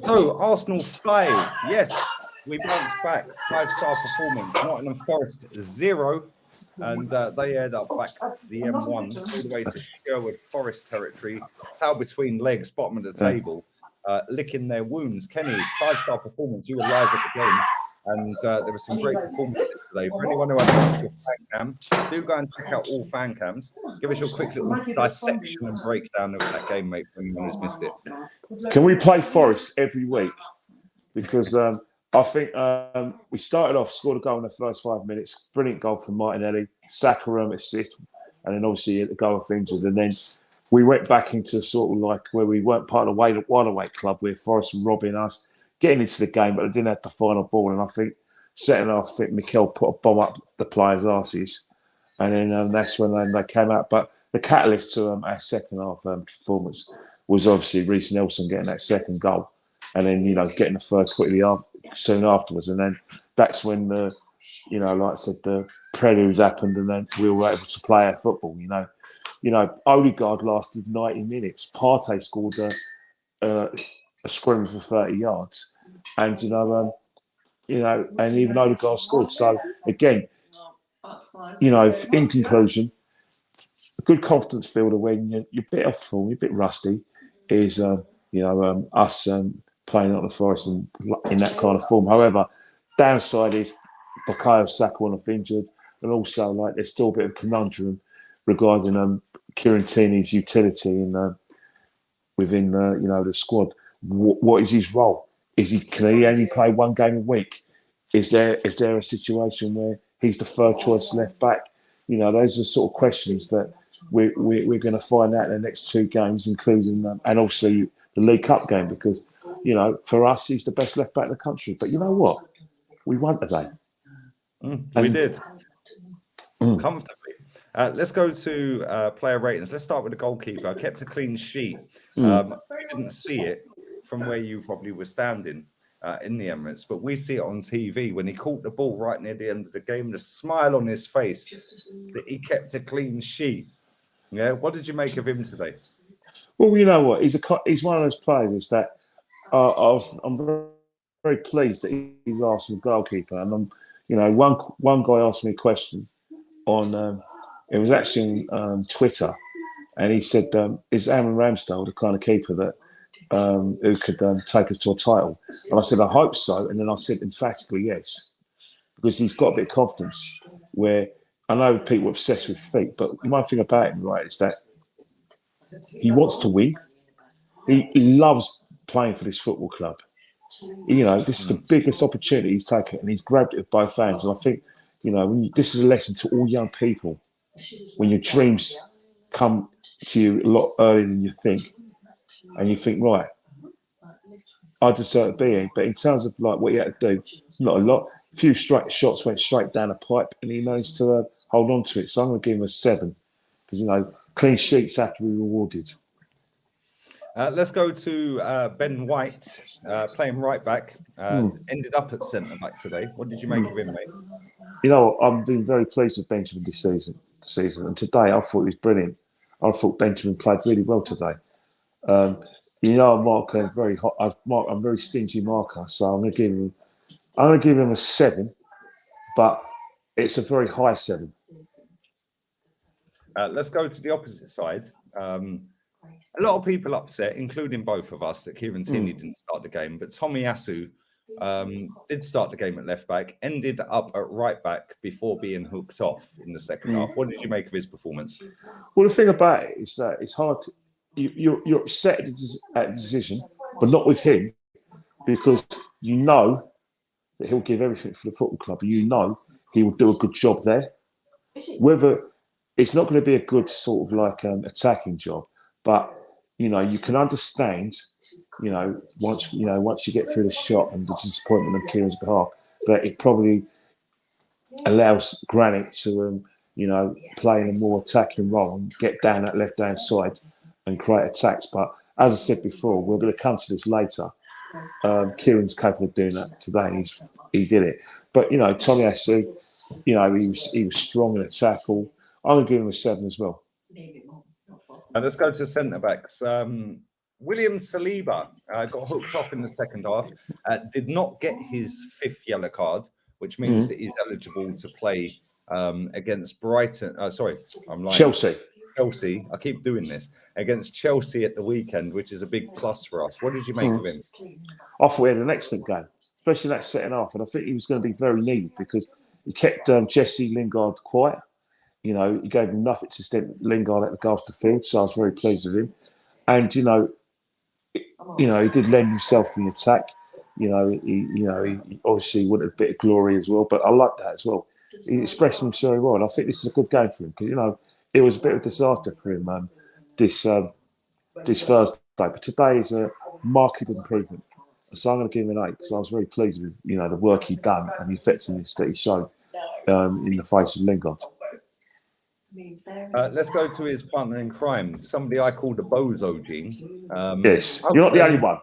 So Arsenal 5, yes, we bounced back. 5-star performance. Nottingham Forest 0, and they head up back the M1 all the way to Sherwood Forest territory. Tail between legs, bottom of the table, licking their wounds. Kenny, 5-star performance. You were live at the game, and there were some great performances today. For anyone who hasn't watched your fan cam, do go and check out all fan cams. Give us your quick little dissection and breakdown of that game, mate, for anyone who's missed it. Can we play Forest every week? Because I think we started off, scored a goal in the first 5 minutes. Brilliant goal from Martinelli. Saka assist. And then obviously the goal of injured. And then we went back into sort of like where we weren't part of the wide awake club, where Forest were robbing us, getting into the game, but they didn't have the final ball. And I think second half, I think Mikel put a bomb up the players' arses. And then that's when they came out. But the catalyst to our second half performance was obviously Reece Nelson getting that second goal. And then, getting the third quickly soon afterwards. And then that's when like I said, the prelude happened, and then we were able to play our football. Odegaard lasted 90 minutes. Partey scored a scrum for 30 yards, and and even Odegaard scored. So again, in conclusion, a good confidence builder when you're a bit off form, you're a bit rusty, is us playing at the Forest in that kind of form. However, downside is Bukayo Saka went off injured, and also there's still a bit of conundrum regarding Kieran Tierney's utility within the squad. What is his role? Can he only play one game a week? Is there a situation where he's the third choice left back? Those are sort of questions that we're going to find out in the next two games, including and also the League Cup game, because for us he's the best left back in the country. But you know what? We won today. We did comfortably. Let's go to player ratings. Let's start with the goalkeeper. Kept a clean sheet. We didn't see it from where you probably were standing in the Emirates, but we see it on TV when he caught the ball right near the end of the game. The smile on his face that he kept a clean sheet. Yeah, what did you make of him today? Well, you know what? He's one of those players that I'm very, very pleased that he's Arsenal goalkeeper. And one guy asked me a question on it was actually on Twitter, and he said, "Is Aaron Ramsdale the kind of keeper that who could take us to a title?" And I said, "I hope so." And then I said, emphatically, yes, because he's got a bit of confidence. Where I know people are obsessed with feet, but one thing about him, right, is that he wants to win. He loves playing for this football club. This is the biggest opportunity he's taken, and he's grabbed it with both hands. And I think, this is a lesson to all young people. When your dreams come to you a lot earlier than you think, and you think, right, I deserve to be here. But in terms of what he had to do, not a lot. A few straight shots went straight down the pipe, and he managed to hold on to it. So I'm going to give him a 7, because clean sheets have to be rewarded. Let's go to Ben White, playing right back. Ended up at centre back today. What did you make of him, mate? I've been very pleased with Benjamin this season, and today I thought he was brilliant. I thought Benjamin played really well today. I'm very hot. I'm a very stingy marker, so I'm going to give him a 7, but it's a very high 7. Let's go to the opposite side. A lot of people upset, including both of us, that Kieran Tierney didn't start the game, but Tomiyasu did start the game at left back, ended up at right back before being hooked off in the second half. What did you make of his performance? Well, the thing about it is that it's hard to... You're upset at the decision, but not with him, because you know that he'll give everything for the football club. And he will do a good job there. Whether it's not going to be a good sort of attacking job, but you can understand, once you get through the shot and the disappointment on Kieran's behalf, that it probably allows Granit to play in a more attacking role and get down that left hand side and create attacks. But as I said before, we're going to come to this later. Kieran's capable of doing that today, and he did it. But Tomiyasu, he was strong in a tackle. I'm going to give him a 7 as well. And let's go to centre backs. William Saliba got hooked off in the second half, did not get his 5th yellow card, which means that he's eligible to play against Brighton. Sorry, I'm lying. Chelsea. I keep doing this against Chelsea at the weekend, which is a big plus for us. What did you make of him? I thought he had an excellent game, especially that second half, and I think he was going to be very needed because he kept Jesse Lingard quiet. You know, he gave him nothing to stem Lingard at the goal to field, so I was very pleased with him. And he did lend himself to the attack. He obviously wanted a bit of glory as well, but I like that as well. He expressed himself very well, and I think this is a good game for him because it was a bit of a disaster for him this Thursday, but today is a marked improvement. So I'm going to give him an 8 because I was very pleased with the work he'd done and the effectiveness that he showed in the face of Lingard. Let's go to his partner in crime, somebody I called a bozo, Gene. Yes, you're not the only one.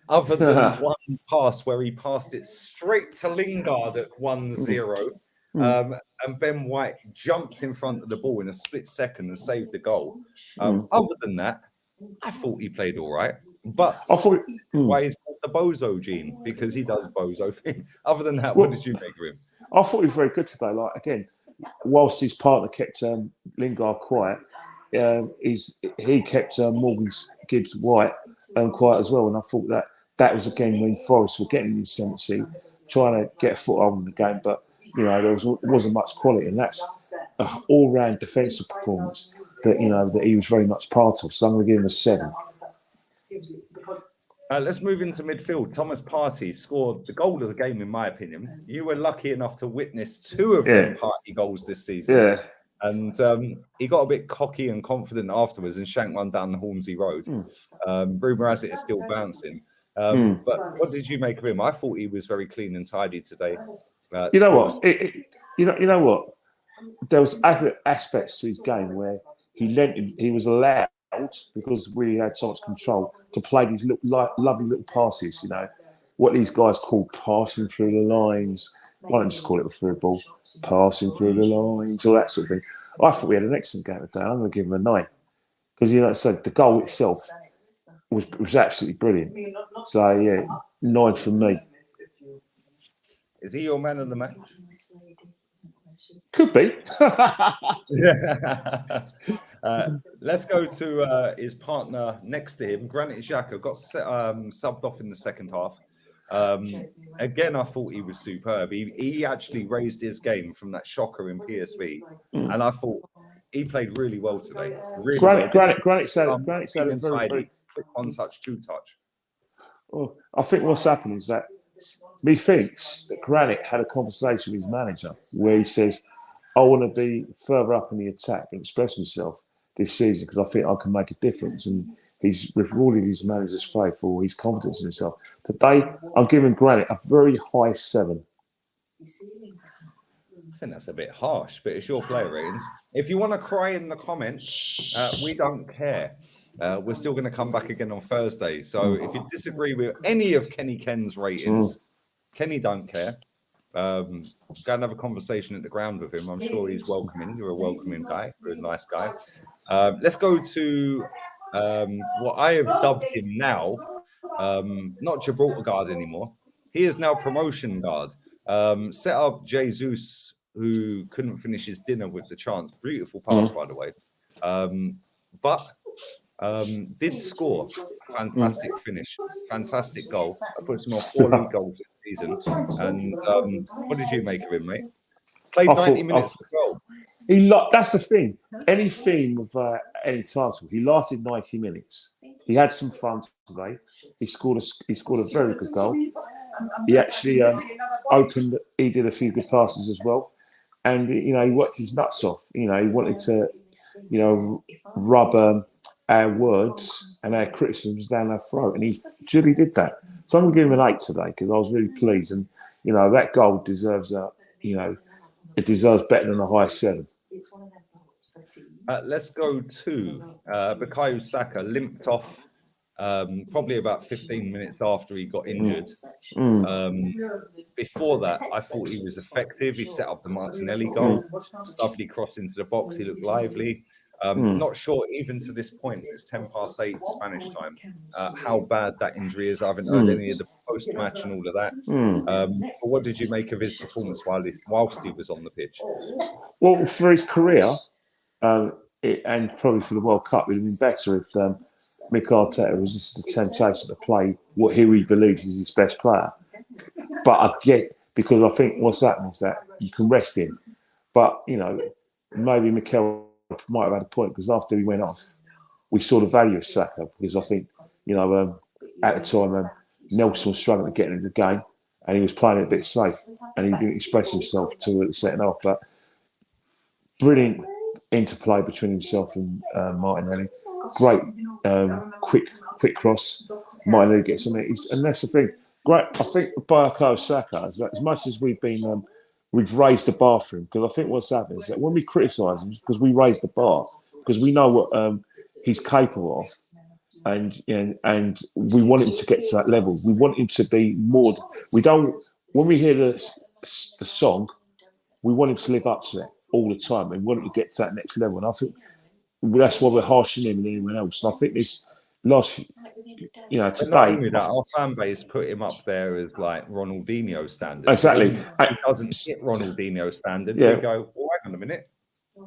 Other than one pass where he passed it straight to Lingard at 1-0, and Ben White jumped in front of the ball in a split second and saved the goal. Other than that, I thought he played all right. But I thought why he's called the bozo, Gene? Because he does bozo things. Other than that, what did you make of him? I thought he was very good today. Like, again, whilst his partner kept Lingard quiet, he kept Morgan Gibbs White quiet as well. And I thought that was again when Forest were getting the ascendancy, trying to get a foothold in the game, but there wasn't much quality, and that's an all-round defensive performance that he was very much part of. So I'm going to give him a 7. Let's move into midfield. Thomas Partey scored the goal of the game, in my opinion. You were lucky enough to witness 2 of them Partey goals this season. Yeah. And he got a bit cocky and confident afterwards and shanked one down the Hornsey Road. Rumour has it is still bouncing. But what did you make of him? I thought he was very clean and tidy today. You know what? There was other aspects to his game where he was allowed, because we had so much control, to play these lovely little passes. What these guys call passing through the lines. Why don't just call it a through ball? Passing through the lines, all that sort of thing. I thought we had an excellent game today. I'm going to give him a 9 because so the goal itself was absolutely brilliant. So yeah, 9 from me. Is he your man of the match? Could be. Let's go to his partner next to him, Granit Xhaka. Got subbed off in the second half. Again, I thought he was superb. He actually raised his game from that shocker in PSV, and I thought he played really well today. Really Granit said a very quick one-touch, two-touch. Well, I think what's happened is that methinks that Granit had a conversation with his manager where he says, I want to be further up in the attack and express myself this season because I think I can make a difference. And he's rewarded his manager's faith or his confidence in himself. Today, I'm giving Granit a very high 7. I think that's a bit harsh, but it's your player ratings. If you want to cry in the comments, we don't care. We're still going to come back again on Thursday. So if you disagree with any of Kenny Ken's ratings, Kenny don't care. Go and have a conversation at the ground with him. I'm sure he's welcoming. You're a welcoming guy. You're a nice guy. Let's go to what I have dubbed him now, not Gibraltar guard anymore. He is now promotion guard. Set up Jesus, who couldn't finish his dinner with the chance. Beautiful pass, by the way. But did score. Fantastic finish. Fantastic goal. I put him on 4 league goals this season. And what did you make of him, mate? Played 90 minutes as well. That's the thing. Any theme of any title, he lasted 90 minutes. He had some fun today. He scored a very good goal. He actually opened. He did a few good passes as well, and he worked his nuts off. He wanted to, rub our words and our criticisms down our throat, and he truly did that. So I'm going to give him an 8 today because I was really pleased, and that goal deserves it deserves better than a high 7. Let's go to Bukayo Saka. Limped off probably about 15 minutes after he got injured. Before that, I thought he was effective. He set up the Martinelli goal. Lovely cross into the box. He looked lively. Not sure even to this point, it's 8 Spanish time, how bad that injury is. I haven't heard any of the post-match and all of that. But what did you make of his performance whilst he was on the pitch? Well, for his career, and probably for the World Cup, it would have been better if Mick Arteta resisted the temptation to play who he believes is his best player. But I get, because I think what's happened is that you can rest him. But, maybe Mikel might have had a point, because after he went off, we saw the value of Saka, because I think, at the time, Nelson was struggling to get into the game, and he was playing it a bit safe, and he didn't express himself till the second half. But brilliant interplay between himself and Martinelli. Great, quick cross. Martinelli gets on it, and that's the thing. Great. I think Bukayo Saka, as much as we've raised the bar for him, because I think what's happened is that when we criticise him, because we raised the bar, because we know what he's capable of, and we want him to get to that level. We want him to be more. We don't. When we hear the song, we want him to live up to it all the time, and we want him to get to that next level. And I think that's why we're harshing him and anyone else. And I think this last, today, not only that, our fan base put him up there as like Ronaldinho standard. Exactly. He doesn't hit Ronaldinho standard. Yeah. We go, well, hang on a minute.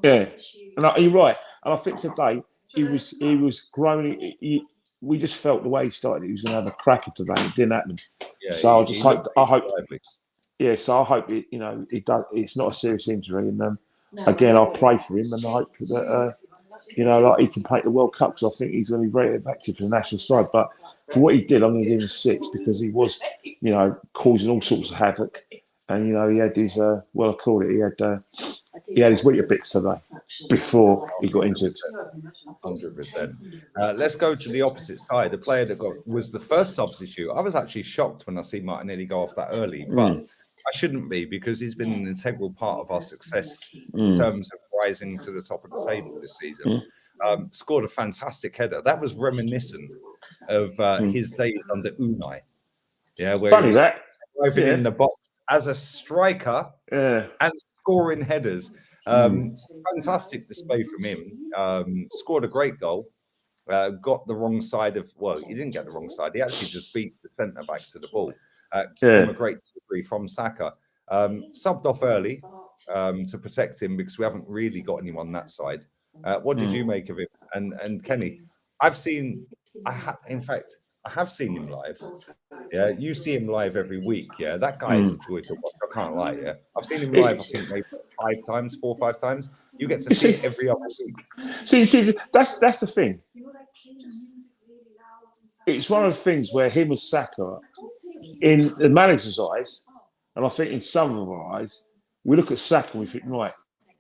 Yeah, and you're right. And I think today he was growing. We just felt the way he started, he was going to have a cracker today. It didn't happen. Yeah, so I hope. Yeah, so I hope it does. It's not a serious injury, and again, I'll pray for him, and I hope that he can play the World Cup, because I think he's going to be very effective for the national side. But for what he did, I'm going to give him 6, because he was, causing all sorts of havoc, and he had his I call it. He had his weaker bits today before he got injured. 100%. Let's go to the opposite side. The player that was the first substitute. I was actually shocked when I see Martinelli go off that early, but I shouldn't be, because he's been an integral part of our success in terms of rising to the top of the table this season. Scored a fantastic header. That was reminiscent of his days under Unai. Yeah, where funny he was that driving in the box as a striker and scoring headers. Fantastic display from him. Scored a great goal. Got the wrong side of, he didn't get the wrong side. He actually just beat the centre back to the ball. From a great delivery from Saka. Subbed off early to protect him, because we haven't really got anyone that side. What did you make of it? And Kenny, I have seen him live. Yeah, you see him live every week. Yeah, that guy is a joy to watch. I can't lie. Yeah, I've seen him live. I think maybe 4 or 5 times. You get to see it every other week. See, that's the thing. It's one of the things where him and Saka, in the manager's eyes, and I think in some of our eyes, we look at Saka and we think, right,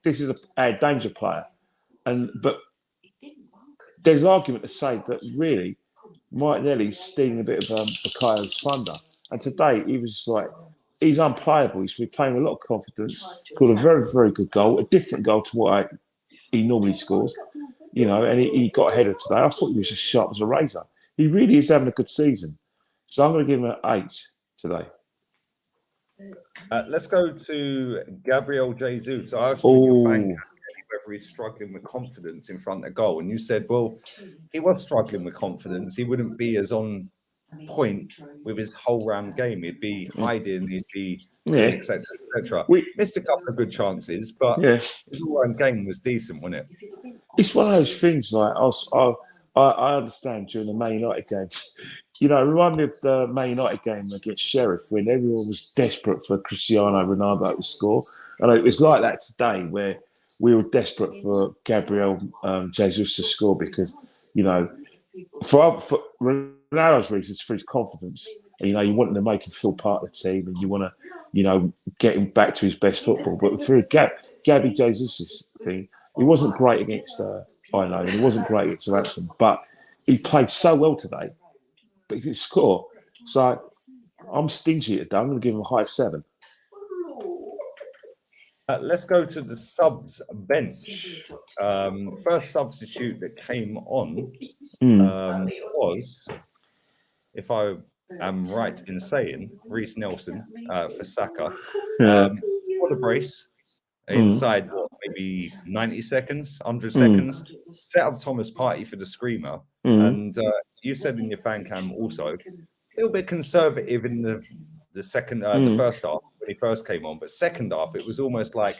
this is a danger player, but there's argument to say that really Martinelli's stealing a bit of Bukayo's thunder. And today he was just like, he's unplayable. He's playing with a lot of confidence. Scored a very, very good goal, a different goal to what he normally scores. And he got ahead of today. I thought he was as sharp as a razor. He really is having a good season. So I'm going to give him an 8 today. Let's go to Gabriel Jesus. I asked you whether he's struggling with confidence in front of goal, and you said, well, he was struggling with confidence. He wouldn't be as on point with his whole round game. He'd be hiding, he'd be etc. etc. Missed a couple of good chances, but his all round game was decent, wasn't it? It's one of those things. Like I understand during the Man United games. Remind me of the Man United game against Sheriff, when everyone was desperate for Cristiano Ronaldo to score. And it was like that today, where we were desperate for Gabriel Jesus to score, because, for Ronaldo's reasons, for his confidence, and, you want to make him feel part of the team, and you want to, get him back to his best football. But for Gabby Jesus' thing, he wasn't great against and he wasn't great against Southampton, but he played so well today. But he didn't score. So I'm stingy today. I'm going to give him a high 7. Let's go to the subs bench. First substitute that came on was, if I am right in saying, Reece Nelson for Saka. What a brace inside maybe 90 seconds, 100 seconds. Set up Thomas Partey for the screamer. And you said in your fan cam also, a little bit conservative in the second, the first half when he first came on. But second half, it was almost like,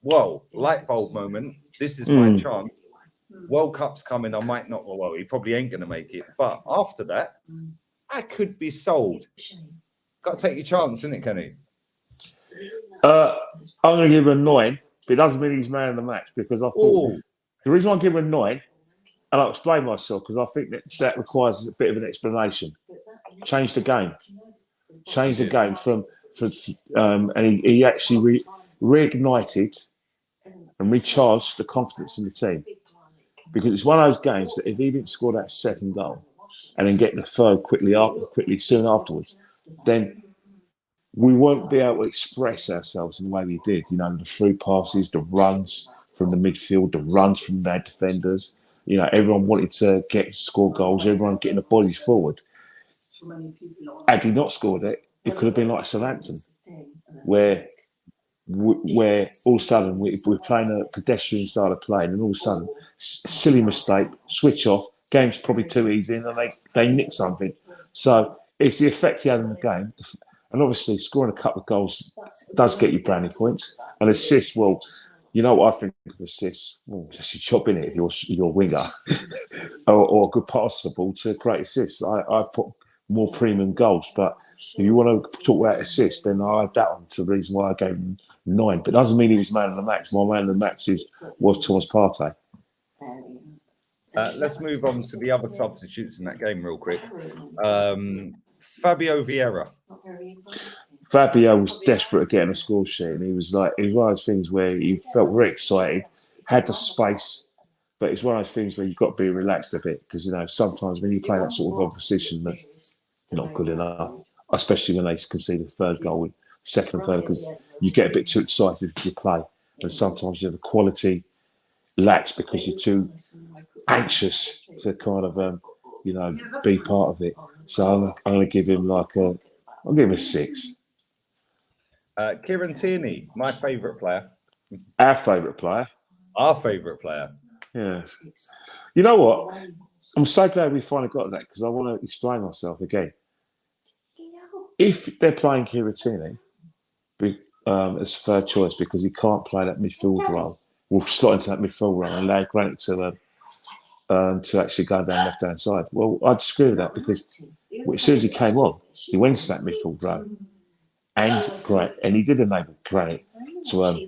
whoa, light bulb moment. This is my chance. World Cup's coming. I might not. Well, he probably ain't going to make it. But after that, I could be sold. Got to take your chance, isn't it, Kenny? I'm going to give him a 9, but it doesn't mean he's man of the match because I thought the reason I give him a 9, and I'll explain myself because I think that requires a bit of an explanation. Change the game. Change the game and he actually reignited and recharged the confidence in the team. Because it's one of those games that if he didn't score that second goal and then get the third quickly soon afterwards, then we won't be able to express ourselves in the way we did. You know, the through passes, the runs from the midfield, the runs from their defenders. You know, everyone wanted to score goals, everyone getting the bodies forward. Had he not scored it, it could have been like Southampton, where all of a sudden we're playing a pedestrian style of play, and all of a sudden, silly mistake, switch off, game's probably too easy, and they nick something. So it's the effect he had in the game. And obviously, scoring a couple of goals does get you brownie points. And assists, well, you know what I think of assists? Well, just you chop in it if you're a winger or a good passer the ball to create assists. I put more premium goals, but if you want to talk about assists, then I add that on to the reason why I gave him 9. But it doesn't mean he was man of the match. My man of the match was Thomas Partey. Let's move on to the other substitutes in that game real quick. Fabio Vieira. Fabio was desperate at getting a score sheet, and it was one of those things where he felt very excited, had the space, but it's one of those things where you've got to be relaxed a bit because, you know, sometimes when you play that sort of opposition that's not good enough, especially when they concede the third goal, second and third, because you get a bit too excited if you play, and sometimes the quality lacks because you're too anxious to kind of, be part of it. So I'm going to give him I'll give him a 6. Kieran Tierney, my favourite player. Our favourite player. Our favourite player. Yes. You know what? I'm so glad we finally got that because I want to explain myself again. If they're playing Kieran Tierney as third choice because he can't play that midfield role, we'll slot into that midfield role and allow Grant to actually go down left-hand side. Well, I disagree with that because as soon as he came on, he went to that midfield role and he did enable Granit to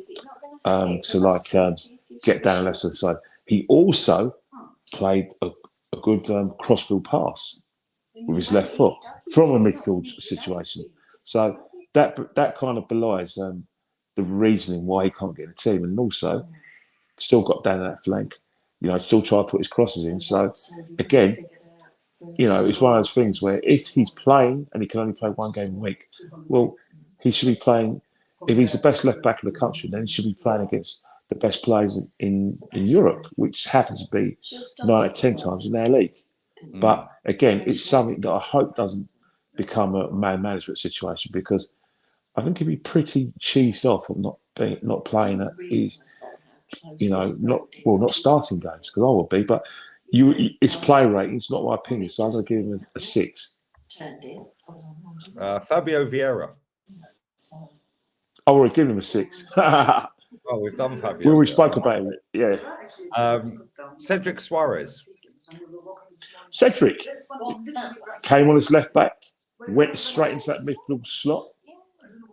get down the left side. He also played a good crossfield pass with his left foot from a midfield situation. So that kind of belies the reasoning why he can't get in the team, and also still got down that flank. You know, still try to put his crosses in. So again, you know, it's one of those things where if he's playing and he can only play one game a week, well, he should be playing. If he's the best left back in the country, then he should be playing against the best players in Europe, which happens to be 9 out of 10 times in our league. But again, it's something that I hope doesn't become a man management situation because I think he'd be pretty cheesed off of not playing at his, not starting games because I would be. But it's play rating, it's not my opinion, so I'm going to give him a 6. Fabio Vieira. I already given him a 6. Oh, we've done Fabio. We spoke about it, yeah. Cedric Suarez. Cedric came on as left back, went straight into that midfield slot,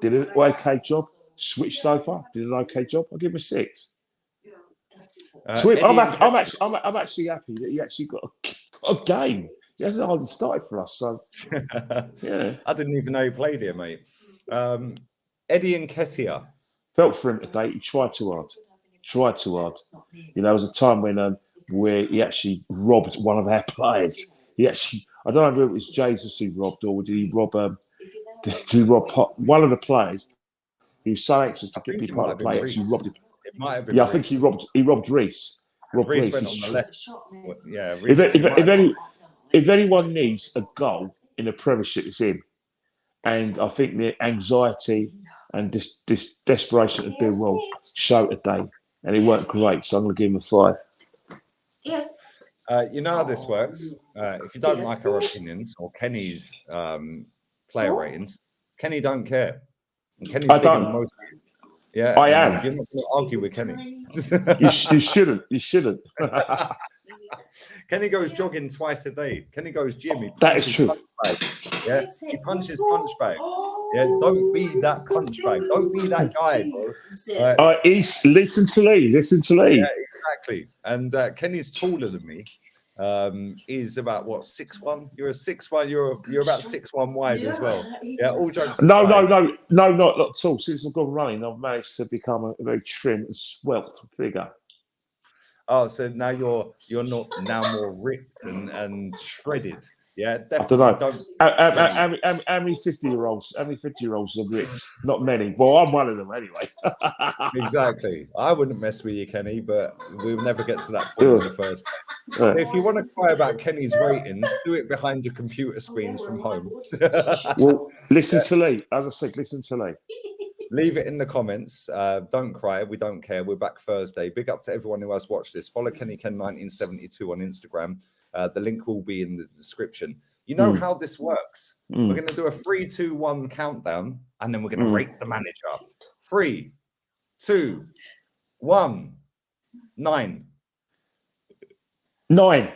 did an okay job, switched over, did an okay job. I'll give him a 6. I'm actually happy that he actually got a game. He hasn't hardly started for us, so yeah. I didn't even know he played here, mate. Eddie Nketiah. Felt for him today. He tried too hard. You know, there was a time when where he actually robbed one of our players. I don't know whether it was Jesus who robbed or did he rob one of the players? He was so anxious to be part of the play. Actually robbed him. It might have been. Yeah, I think he robbed Reece. Reece went on the left. Yeah. If anyone needs a goal in the Premiership, it's him. And I think the anxiety and this desperation to do well showed today and it weren't great. So I'm going to give him a 5. Yes. You know how this works. If you don't like our opinions or Kenny's player ratings, Kenny don't care. And Kenny's I bigger don't. than most of you. Yeah, I and am. You're not going to argue with Kenny. You shouldn't. You shouldn't. Kenny goes jogging twice a day. Kenny goes gym. He That is punches true. punch bag. Yeah, he punches punch bag. Yeah, don't be that punch bag. Don't be that guy, bro. Listen to Lee. Listen to Lee. Yeah, exactly. And Kenny's taller than me. He's about what 6'1". You're a 6'1". You're about 6'1" wide as well. Yeah, all jokes aside. No, not at all. Since I've gone running, I've managed to become a very trim and svelte figure. Oh, so now you're not now more ripped and shredded. Yeah, definitely. I don't know. How many 50-year-olds? How many 50-year-olds are ripped? Not many. Well, I'm one of them anyway. Exactly. I wouldn't mess with you, Kenny, but we'll never get to that point in the first place. If you want to cry about Kenny's ratings, do it behind your computer screens from home. Well, listen to Lee. As I said, listen to Lee. Leave it in the comments. Don't cry. We don't care. We're back Thursday. Big up to everyone who has watched this. Follow Kenny Ken 1972 on Instagram. The link will be in the description. You know how this works. We're going to do a 3, 2, 1 countdown, and then we're going to rate the manager. 3, 2, 1, 9. 9.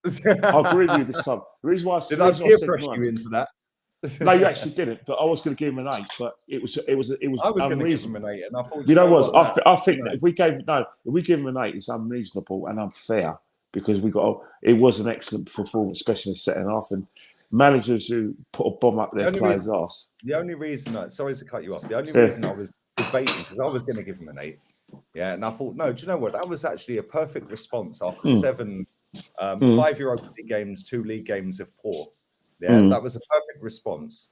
I agree with you this time. The reason why Did I peer pressure you into that? No, you actually didn't. But I was going to give him an 8, but it was I was going to give him an 8, and I thought you know what? I think that if we give him an 8, it's unreasonable and unfair because it was an excellent performance, especially in the second half. And managers who put a bomb up their players' arse. The only reason, sorry to cut you off. The only reason I was debating because I was going to give him an 8. Yeah, and I thought, no, do you know what? That was actually a perfect response after 7 5 Europa League games, 2 league games of poor. Yeah, that was a perfect response.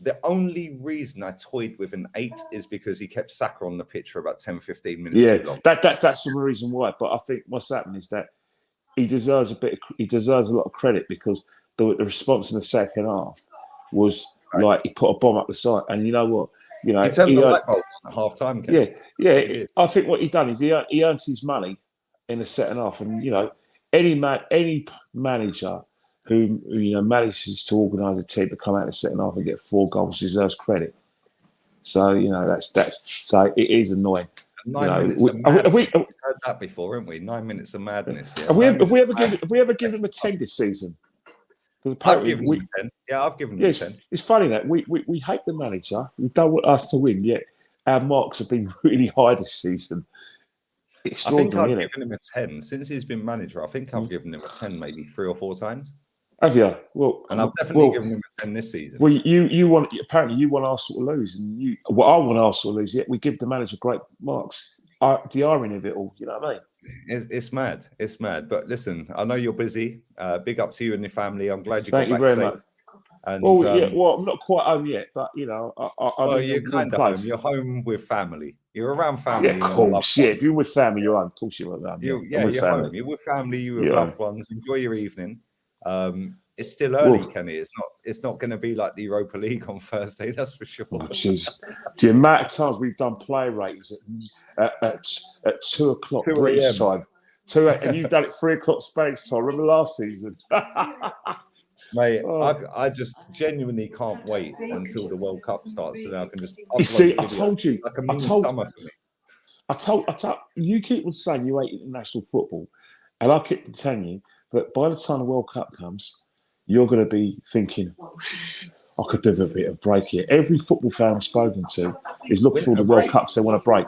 The only reason I toyed with an 8 is because he kept Saka on the pitch for about 10, 15 minutes too long. That's the reason why. But I think what's happened is that he deserves a lot of credit because the response in the second half was like he put a bomb up the side. And you know what? You know, he turned the light bulb at half time. Yeah. I think what he done is he earns his money in the second half. And you know, any manager who manages to organise a team to come out in the second half and get 4 goals deserves credit. So you know so it is annoying. 9 minutes of madness. We've heard that before, haven't we? 9 minutes of madness. Yeah. Have we ever given him a 10 this season? I've given him 10. Yeah, I've given him 10. It's funny that we hate the manager. We don't want us to win, yet our marks have been really high this season. I think I've given him a 10 since he's been manager. I think I've given him a 10 maybe 3 or 4 times. Have you? Well, and I've definitely given him a 10 this season. Well, you want Arsenal to lose, and I want Arsenal to lose. Yet we give the manager great marks. The irony of it all, you know what I mean? It's mad. It's mad. But listen, I know you're busy. Big up to you and your family. I'm glad you got back very safe. much. And, I'm not quite home yet, but you know, you're kind of home. You're home with family. You're around family. Yeah, of course. Yeah, if you're with family, you're home. Of course, you're around. You're home. You're with family. You're with loved ones. Enjoy your evening. It's still early, Kenny. It's not going to be like the Europa League on Thursday. That's for sure. The amount of times we've done play ratings at 2 o'clock British time, and you've done it 3 o'clock Spanish time. Remember last season? Mate, I just genuinely can't wait until the World Cup starts, so then I can just. You see, I told you. Summer for me. I told you keep on saying you hate international football, and I keep telling you that by the time the World Cup comes, you're going to be thinking, I could do a bit of break here. Every football fan I've spoken to is looking for the World Cups. They want a break.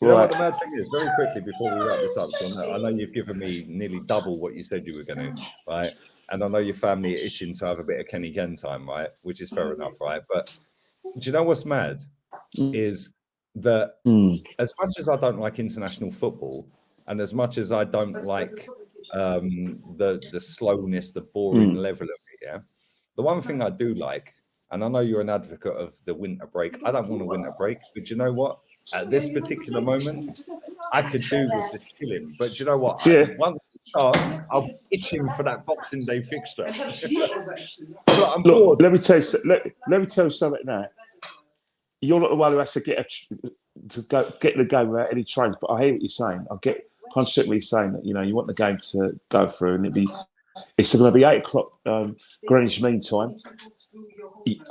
You know what the mad thing is? Very quickly before we wrap this up, so I know you've given me nearly double what you said you were going to, right? And I know your family are itching to have a bit of Kenny Ken time, right? Which is fair enough, right? But do you know what's mad? Is that as much as I don't like international football, and as much as I don't like the slowness, the boring level of it, yeah, the one thing I do like, and I know you're an advocate of the winter break. I don't want a winter break, but you know what? At this particular moment, I could do with the chilling. But you know what? Once it starts, I'll be itching for that Boxing Day fixture. I'm bored. Let me tell you something now. You're not the one who has to get to go get the game without any trains. But I hear what you're saying. I get 100% what you're saying that you want the game to go through, and it's going to be 8 o'clock Greenwich Mean Time,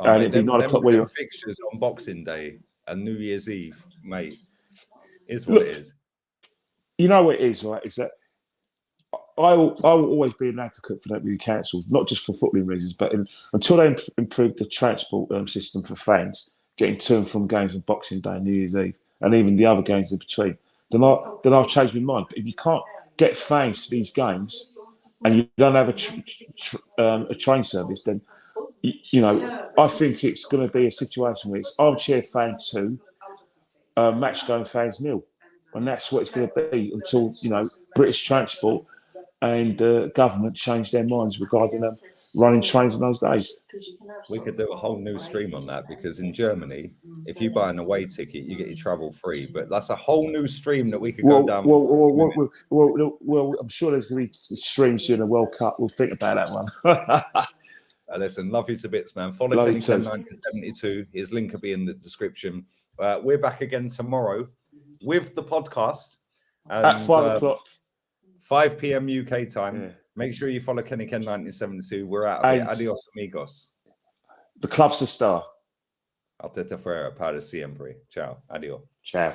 and it'd be 9 o'clock where you're. Fixtures on Boxing Day and New Year's Eve, mate, is what Look, it is. You know what it is, right? Is that I will always be an advocate for that to be cancelled, not just for footballing reasons, but until they improve the transport system for fans, getting to and from games on Boxing Day and New Year's Eve, and even the other games in between, then I'll change my mind. But if you can't get fans to these games and you don't have a train service, then I think it's going to be a situation where it's armchair fan 2, match going fans 0, and that's what it's going to be until British Transport and government change their minds regarding running trains in those days. We could do a whole new stream on that, because in Germany, if you buy an away ticket, you get your travel free. But that's a whole new stream that we could go down. Well, I'm sure there's going to be streams during the World Cup. We'll think about that one. Listen, love you to bits, man. Follow Kenny Ken 1972. His link will be in the description. We're back again tomorrow with the podcast at 5 o'clock. 5 p.m. UK time. Yeah. Make sure you follow Kenny Ken 1972. We're out of here. Adios, amigos. The club's a star. Arteta Ferreira, para siempre. Ciao. Adios. Ciao.